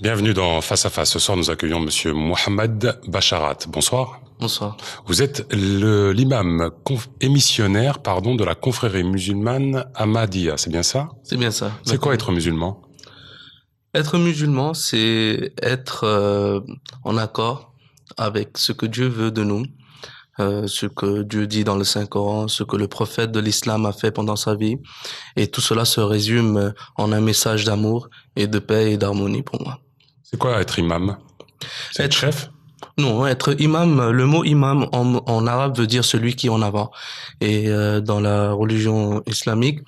Bienvenue dans Face à Face. Ce soir, nous accueillons Monsieur Mohamed Bacharat. Bonsoir. Bonsoir. Vous êtes l'imam et missionnaire, de la confrérie musulmane Ahmadiyya, c'est bien ça? C'est bien ça. C'est quoi être musulman? Être musulman, c'est être en accord avec ce que Dieu veut de nous, ce que Dieu dit dans le Saint-Coran, ce que le prophète de l'islam a fait pendant sa vie. Et tout cela se résume en un message d'amour et de paix et d'harmonie pour moi. C'est quoi être imam? C'est être chef? Non, être imam, le mot imam en arabe veut dire celui qui est en avant. Et dans la religion islamique,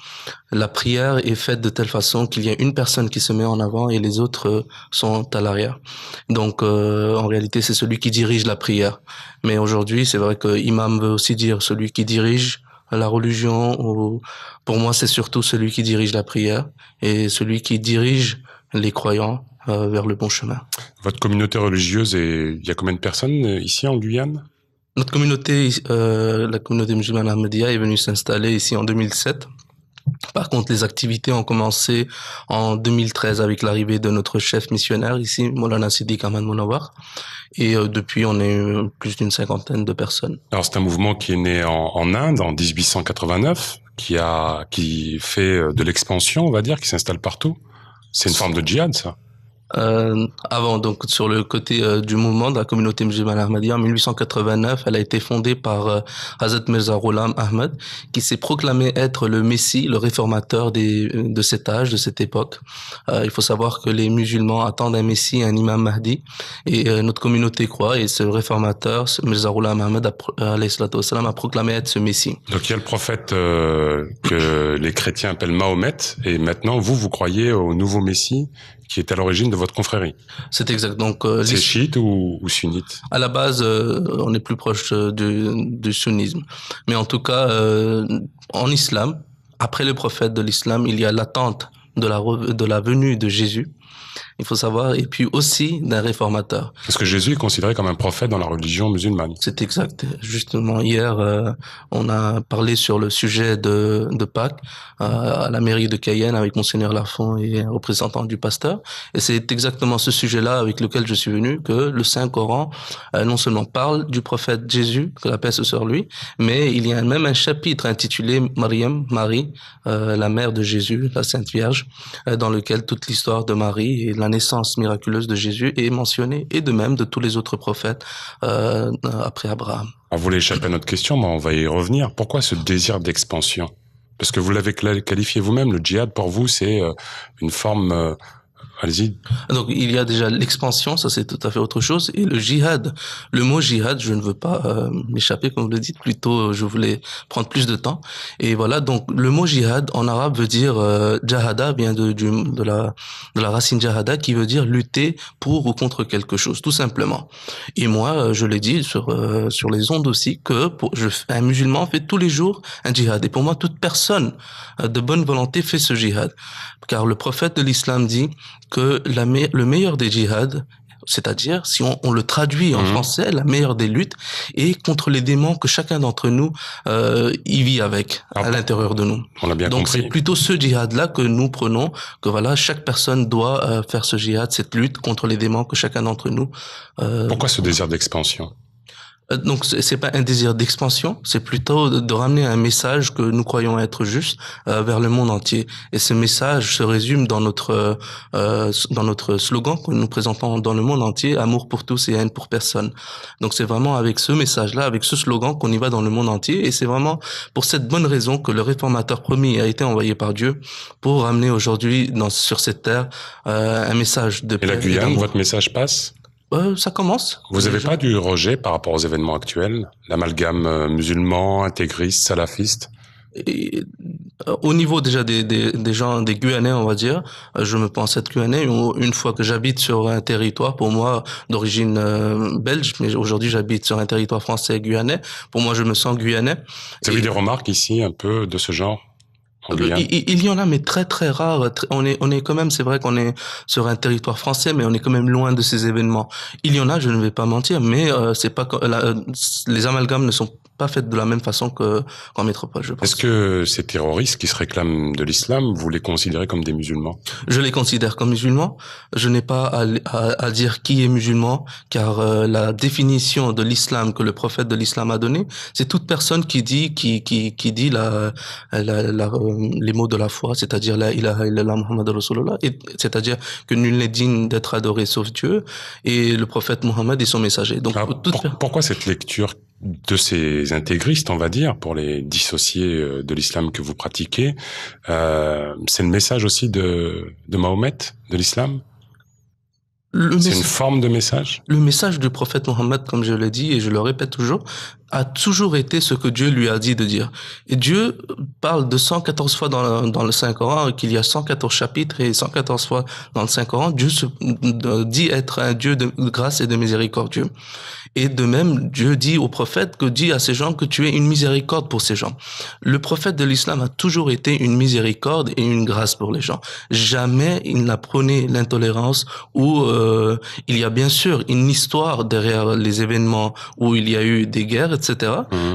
la prière est faite de telle façon qu'il y a une personne qui se met en avant et les autres sont à l'arrière. Donc en réalité, c'est celui qui dirige la prière. Mais aujourd'hui, c'est vrai que imam veut aussi dire celui qui dirige la religion. Ou, pour moi, c'est surtout celui qui dirige la prière et celui qui dirige les croyants vers le bon chemin. Votre communauté religieuse, il y a combien de personnes ici en Guyane? Notre communauté, la communauté musulmane Ahmadiyya est venue s'installer ici en 2007. Par contre, les activités ont commencé en 2013 avec l'arrivée de notre chef missionnaire ici, Maulana Siddiq Ahmad Munawwar. Et depuis, on est plus d'une cinquantaine de personnes. Alors, c'est un mouvement qui est né en Inde en 1889, qui fait de l'expansion, on va dire, qui s'installe partout. C'est une forme de djihad, ça? Avant, donc sur le côté du mouvement de la communauté musulmane Ahmadiyya, en 1889, elle a été fondée par Hazrat Mirza Ghulam Ahmad, qui s'est proclamé être le Messie, le réformateur de cet âge, de cette époque. Il faut savoir que les musulmans attendent un Messie, un imam Mahdi, et notre communauté croit, et ce réformateur, Mirza Ghulam Ahmad, a proclamé être ce Messie. Donc il y a le prophète que les chrétiens appellent Mahomet, et maintenant vous croyez au nouveau Messie qui est à l'origine de votre confrérie. C'est exact. Donc c'est chiite ou sunnite? À la base, on est plus proche du sunnisme. Mais en tout cas, en islam, après le prophète de l'islam, il y a l'attente de la venue de Jésus. Il faut savoir, et puis aussi d'un réformateur. Parce que Jésus est considéré comme un prophète dans la religion musulmane. C'est exact. Justement, hier, on a parlé sur le sujet de Pâques à la mairie de Cayenne avec Monseigneur Lafont et un représentant du pasteur. Et c'est exactement ce sujet-là avec lequel je suis venu, que le Saint-Coran non seulement parle du prophète Jésus, que la paix soit sur lui, mais il y a même un chapitre intitulé Marie, la mère de Jésus, la Sainte Vierge, dans lequel toute l'histoire de Marie et la naissance miraculeuse de Jésus est mentionnée, et de même de tous les autres prophètes après Abraham. On voulait échapper à notre question, mais on va y revenir. Pourquoi ce désir d'expansion? Parce que vous l'avez qualifié vous-même, le djihad pour vous c'est une forme... Allez-y. Donc il y a déjà l'expansion, ça c'est tout à fait autre chose, et le djihad. Le mot djihad, je ne veux pas m'échapper comme vous le dites, plutôt je voulais prendre plus de temps. Et voilà, donc le mot djihad en arabe veut dire jahada, vient de la racine jahada, qui veut dire lutter pour ou contre quelque chose, tout simplement. Et moi, je l'ai dit sur les ondes aussi, que un musulman fait tous les jours un djihad. Et pour moi, toute personne de bonne volonté fait ce djihad, car le prophète de l'islam dit que le meilleur des djihad, c'est-à-dire, si on le traduit en français, la meilleure des luttes est contre les démons que chacun d'entre nous y vit avec, à l'intérieur de nous. On l'a bien Donc compris. c'est plutôt ce djihad-là que nous prenons, que voilà, chaque personne doit faire ce djihad, cette lutte contre les démons que chacun d'entre nous... Pourquoi ce désir d'expansion? Donc c'est pas un désir d'expansion, c'est plutôt de ramener un message que nous croyons être juste vers le monde entier. Et ce message se résume dans notre slogan que nous présentons dans le monde entier: amour pour tous et haine pour personne. Donc c'est vraiment avec ce message-là, avec ce slogan qu'on y va dans le monde entier. Et c'est vraiment pour cette bonne raison que le réformateur premier a été envoyé par Dieu pour ramener aujourd'hui sur cette terre un message de paix. Et la Guyane, votre message passe? Ça commence. Vous n'avez pas du rejet par rapport aux événements actuels? L'amalgame musulman, intégriste, salafiste? Et, au niveau déjà des gens, des Guyanais, on va dire, je me pense être Guyanais. Une fois que j'habite sur un territoire, pour moi, d'origine belge, mais aujourd'hui j'habite sur un territoire français guyanais, pour moi je me sens Guyanais. Vous avez des remarques ici un peu de ce genre? Il y en a, mais très très rares. On est quand même, c'est vrai qu'on est sur un territoire français, mais on est quand même loin de ces événements. Il y en a, je ne vais pas mentir, mais c'est pas les amalgames ne sont pas faites de la même façon qu'en métropole, je pense. Est-ce que ces terroristes qui se réclament de l'islam, vous les considérez comme des musulmans? Je les considère comme musulmans. Je n'ai pas à dire qui est musulman, car la définition de l'islam que le prophète de l'islam a donnée, c'est toute personne qui dit les mots de la foi, c'est-à-dire la ilaha illallah Muhammad Rasulullah, c'est-à-dire que nul n'est digne d'être adoré sauf Dieu, et le prophète Mohammed est son messager. Donc, pourquoi cette lecture de ces intégristes, on va dire, pour les dissocier de l'islam que vous pratiquez? C'est le message aussi de Mahomet, de l'islam? C'est une forme de message? Le message du prophète Mohammed, comme je l'ai dit et je le répète toujours, a toujours été ce que Dieu lui a dit de dire. Et Dieu parle de 114 fois dans le Saint-Coran, qu'il y a 114 chapitres, et 114 fois dans le Saint-Coran, Dieu se dit être un Dieu de grâce et de miséricordieux. Et de même, Dieu dit au prophète que dit à ces gens que tu es une miséricorde pour ces gens. Le prophète de l'islam a toujours été une miséricorde et une grâce pour les gens. Jamais il n'a prôné l'intolérance où il y a bien sûr une histoire derrière les événements où il y a eu des guerres, etc.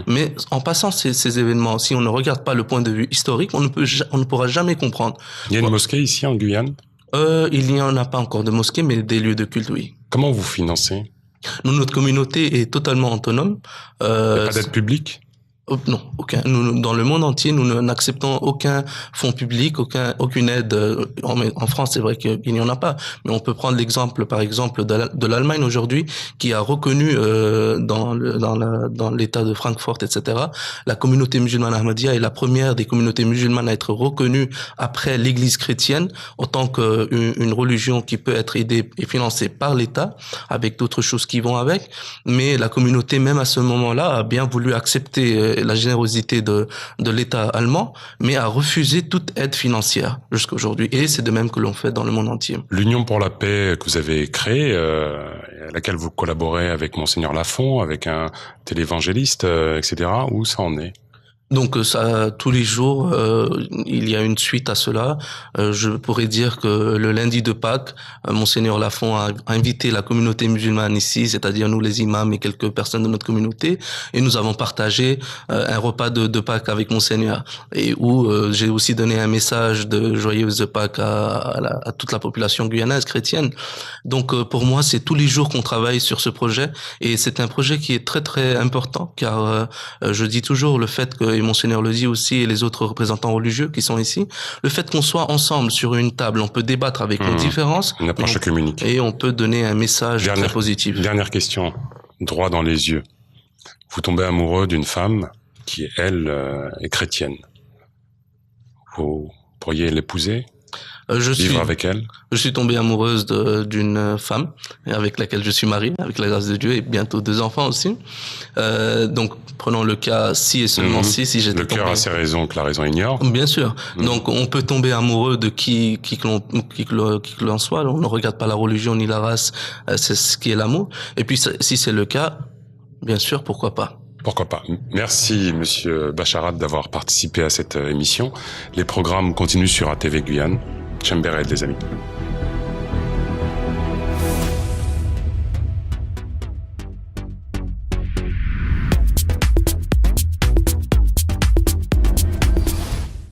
Mais en passant ces événements, si on ne regarde pas le point de vue historique, on ne pourra jamais comprendre. Il y a une mosquée ici en Guyane? Il n'y en a pas encore de mosquée, mais des lieux de culte, oui. Comment vous financez? Nous, notre communauté est totalement autonome. Il n'y a pas d'aide publique? Non, aucun. Nous, dans le monde entier, nous n'acceptons aucun fonds public, aucune aide. En France, c'est vrai qu'il n'y en a pas, mais on peut prendre l'exemple, par exemple, de l'Allemagne aujourd'hui, qui a reconnu dans l'État de Francfort, etc. La communauté musulmane Ahmadiyya est la première des communautés musulmanes à être reconnue après l'Église chrétienne en tant qu'une religion qui peut être aidée et financée par l'État, avec d'autres choses qui vont avec. Mais la communauté, même à ce moment-là, a bien voulu accepter la générosité de l'État allemand, mais a refusé toute aide financière jusqu'à aujourd'hui. Et c'est de même que l'on fait dans le monde entier. L'Union pour la paix que vous avez créée, à laquelle vous collaborez avec Monseigneur Lafont, avec un télévangéliste, etc., où ça en est? Donc ça, tous les jours, il y a une suite à cela. Je pourrais dire que le lundi de Pâques, Monseigneur Lafont a invité la communauté musulmane ici, c'est-à-dire nous les imams et quelques personnes de notre communauté, et nous avons partagé un repas de Pâques avec Monseigneur, et où j'ai aussi donné un message de joyeuse Pâques à toute la population guyanaise chrétienne. Donc pour moi, c'est tous les jours qu'on travaille sur ce projet, et c'est un projet qui est très très important, car je dis toujours le fait que, et Monseigneur le dit aussi, et les autres représentants religieux qui sont ici, le fait qu'on soit ensemble sur une table, on peut débattre avec nos différences, une approche œcuménique, et on peut donner un message très positif. Dernière question, droit dans les yeux. Vous tombez amoureux d'une femme qui, elle, est chrétienne. Vous pourriez l'épouser? Vivre avec elle? Je suis tombé amoureuse d'une femme avec laquelle je suis marié, avec la grâce de Dieu, et bientôt 2 enfants aussi. Donc, prenons le cas si et seulement si j'étais tombé. Le cœur a ses raisons que la raison ignore. Bien sûr. Donc, on peut tomber amoureux de qui que l'on soit. On ne regarde pas la religion ni la race. C'est ce qui est l'amour. Et puis, si c'est le cas, bien sûr, pourquoi pas. Pourquoi pas. Merci, Monsieur Bacharat, d'avoir participé à cette émission. Les programmes continuent sur ATV Guyane. Chemberet, les amis.